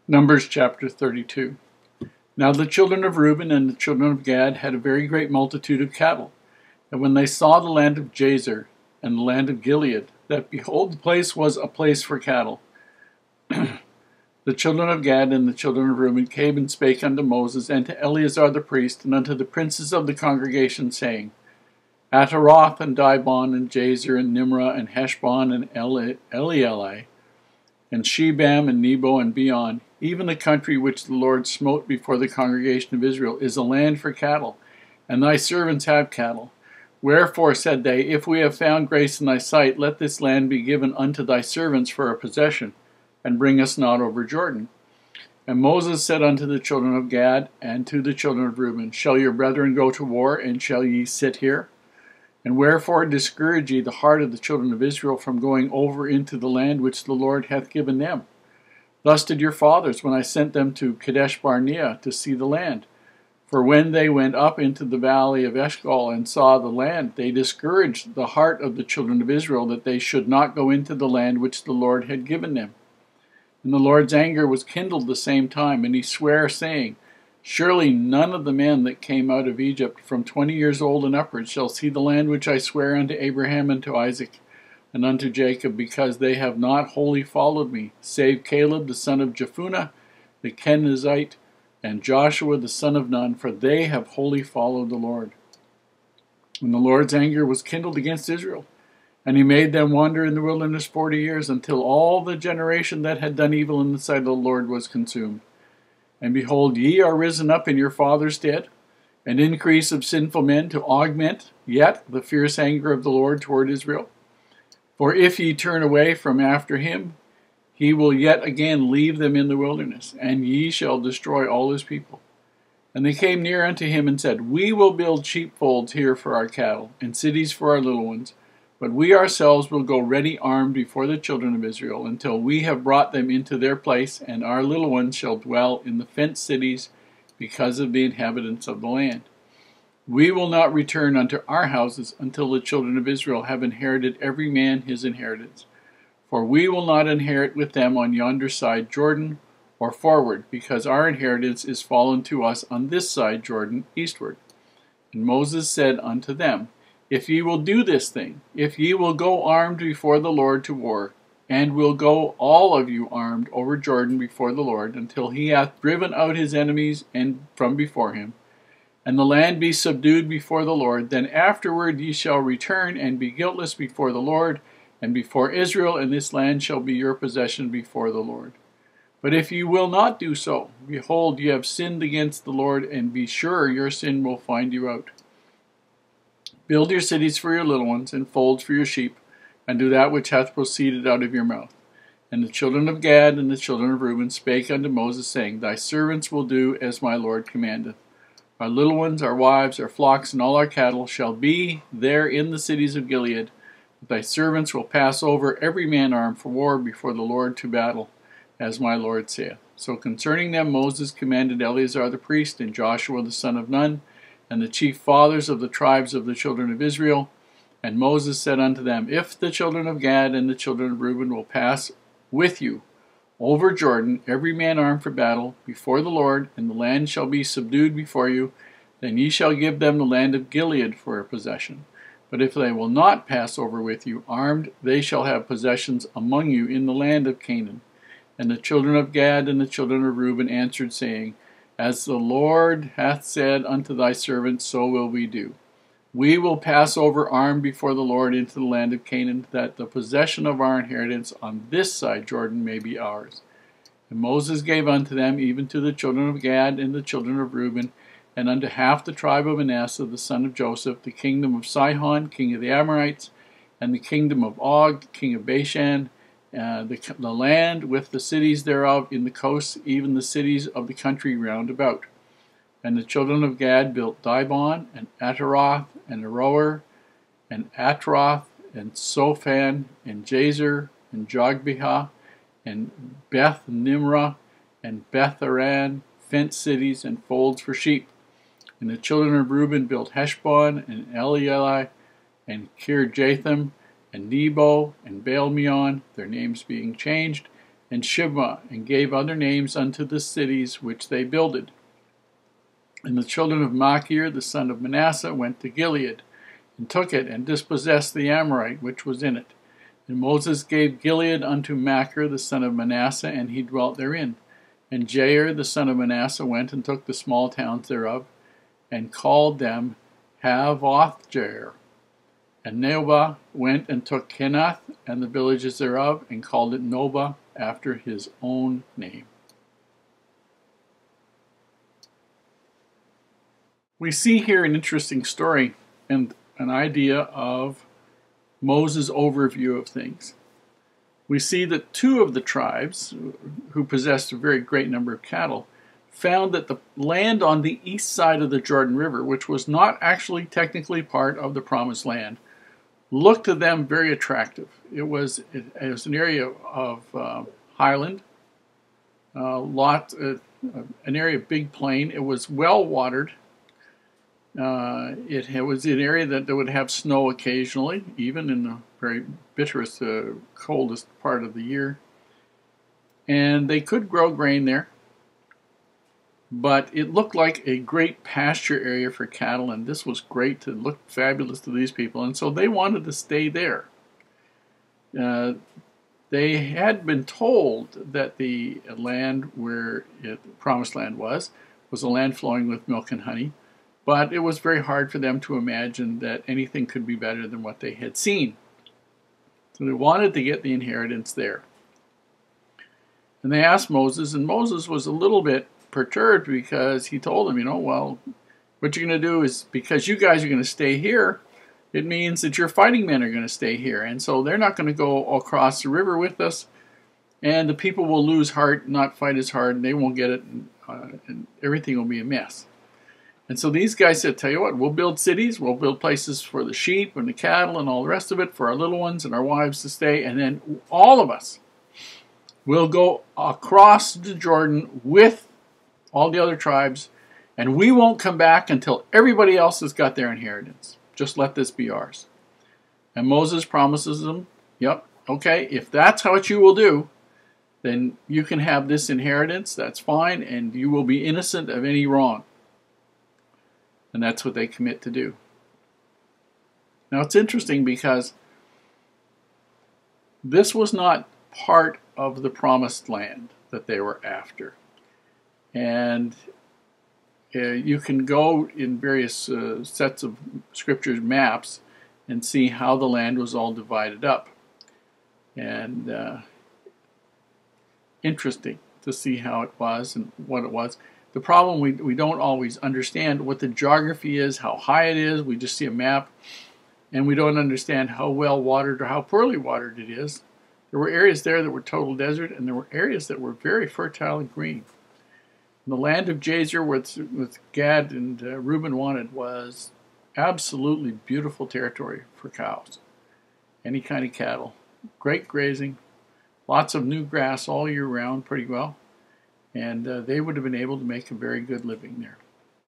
Numbers chapter 32. Now the children of Reuben and the children of Gad had a very great multitude of cattle. And when they saw the land of Jazer and the land of Gilead, that behold, the place was a place for cattle, the children of Gad and the children of Reuben came and spake unto Moses and to Eleazar the priest and unto the princes of the congregation, saying, Ataroth and Dibon and Jazer and Nimrah and Heshbon and Elealai and Shebam and Nebo and Beon, even the country which the Lord smote before the congregation of Israel, is a land for cattle, and thy servants have cattle. Wherefore, said they, if we have found grace in thy sight, let this land be given unto thy servants for a possession, and bring us not over Jordan. And Moses said unto the children of Gad and to the children of Reuben, Shall your brethren go to war, and shall ye sit here? And wherefore discourage ye the heart of the children of Israel from going over into the land which the Lord hath given them? Thus did your fathers, when I sent them to Kadesh Barnea to see the land. For when they went up into the valley of Eshcol and saw the land, they discouraged the heart of the children of Israel, that they should not go into the land which the Lord had given them. And the Lord's anger was kindled the same time, and he sware, saying, Surely none of the men that came out of Egypt from 20 years old and upwards shall see the land which I swear unto Abraham and to Isaac and unto Jacob, because they have not wholly followed me, save Caleb the son of Jephunneh the Kenizzite, and Joshua the son of Nun, for they have wholly followed the Lord. And the Lord's anger was kindled against Israel, and he made them wander in the wilderness 40 years, until all the generation that had done evil in the sight of the Lord was consumed. And behold, ye are risen up in your father's stead, an increase of sinful men to augment yet the fierce anger of the Lord toward Israel. For if ye turn away from after him, he will yet again leave them in the wilderness, and ye shall destroy all his people. And they came near unto him and said, We will build sheepfolds here for our cattle, and cities for our little ones. But we ourselves will go ready armed before the children of Israel, until we have brought them into their place, and our little ones shall dwell in the fenced cities, because of the inhabitants of the land. We will not return unto our houses until the children of Israel have inherited every man his inheritance. For we will not inherit with them on yonder side Jordan, or forward, because our inheritance is fallen to us on this side Jordan eastward. And Moses said unto them, If ye will do this thing, if ye will go armed before the Lord to war, and will go all of you armed over Jordan before the Lord, until he hath driven out his enemies and from before him, and the land be subdued before the Lord, then afterward ye shall return and be guiltless before the Lord and before Israel, and this land shall be your possession before the Lord. But if ye will not do so, behold, ye have sinned against the Lord, and be sure your sin will find you out. Build your cities for your little ones, and folds for your sheep, and do that which hath proceeded out of your mouth. And the children of Gad and the children of Reuben spake unto Moses, saying, Thy servants will do as my Lord commandeth. Our little ones, our wives, our flocks, and all our cattle shall be there in the cities of Gilead. But thy servants will pass over every man armed for war before the Lord to battle, as my Lord saith. So concerning them Moses commanded Eleazar the priest, and Joshua the son of Nun, and the chief fathers of the tribes of the children of Israel. And Moses said unto them, If the children of Gad and the children of Reuben will pass with you over Jordan, every man armed for battle, before the Lord, and the land shall be subdued before you, then ye shall give them the land of Gilead for a possession. But if they will not pass over with you armed, they shall have possessions among you in the land of Canaan. And the children of Gad and the children of Reuben answered, saying, As the Lord hath said unto thy servants, so will we do. We will pass over armed before the Lord into the land of Canaan, that the possession of our inheritance on this side Jordan may be ours. And Moses gave unto them, even to the children of Gad and the children of Reuben, and unto half the tribe of Manasseh the son of Joseph, the kingdom of Sihon, king of the Amorites, and the kingdom of Og, king of Bashan, the land with the cities thereof in the coasts, even the cities of the country round about. And the children of Gad built Dibon, and Ataroth, and Aroer, and Atroth, and Sophan, and Jazer, and Jogbehah, and Beth Nimrah, and Beth Aran, fenced cities, and folds for sheep. And the children of Reuben built Heshbon, and Elealai, and Kirjathim, and Nebo, and Baal-meon, their names being changed, and Shibmah, and gave other names unto the cities which they builded. And the children of Machir, the son of Manasseh, went to Gilead, and took it, and dispossessed the Amorite which was in it. And Moses gave Gilead unto Machir, the son of Manasseh, and he dwelt therein. And Jair, the son of Manasseh, went and took the small towns thereof, and called them Havoth Jair. And Neobah went and took Kenath and the villages thereof, and called it Nobah, after his own name. We see here an interesting story and an idea of Moses' overview of things. We see that two of the tribes, who possessed a very great number of cattle, found that the land on the east side of the Jordan River, which was not actually technically part of the Promised Land, looked to them very attractive. It was an area of highland, an area of big plain. It was well watered. It was an area that would have snow occasionally, even in the very bitterest, coldest part of the year. And they could grow grain there. But it looked like a great pasture area for cattle, and this was great to look fabulous to these people, and so they wanted to stay there. They had been told that the land where the Promised Land was a land flowing with milk and honey, but it was very hard for them to imagine that anything could be better than what they had seen. So they wanted to get the inheritance there. And they asked Moses, and Moses was a little bit perturbed because he told them, well, what you're going to do is, because you guys are going to stay here, it means that your fighting men are going to stay here. And so they're not going to go across the river with us, and the people will lose heart, not fight as hard, and they won't get it, and everything will be a mess. And so these guys said, tell you what, we'll build cities, we'll build places for the sheep and the cattle and all the rest of it, for our little ones and our wives to stay, and then all of us will go across the Jordan with all the other tribes, and we won't come back until everybody else has got their inheritance. Just let this be ours. And Moses promises them, yep, okay, if that's what you will do, then you can have this inheritance, that's fine, and you will be innocent of any wrong. And that's what they commit to do. Now it's interesting because this was not part of the Promised Land that they were after. And you can go in various sets of scriptures maps and see how the land was all divided up. And interesting to see how it was and what it was. The problem, we don't always understand what the geography is, how high it is. We just see a map, and we don't understand how well watered or how poorly watered it is. There were areas there that were total desert, and there were areas that were very fertile and green. The land of Jazer, with Gad and Reuben wanted, was absolutely beautiful territory for cows. Any kind of cattle. Great grazing. Lots of new grass all year round pretty well. And they would have been able to make a very good living there.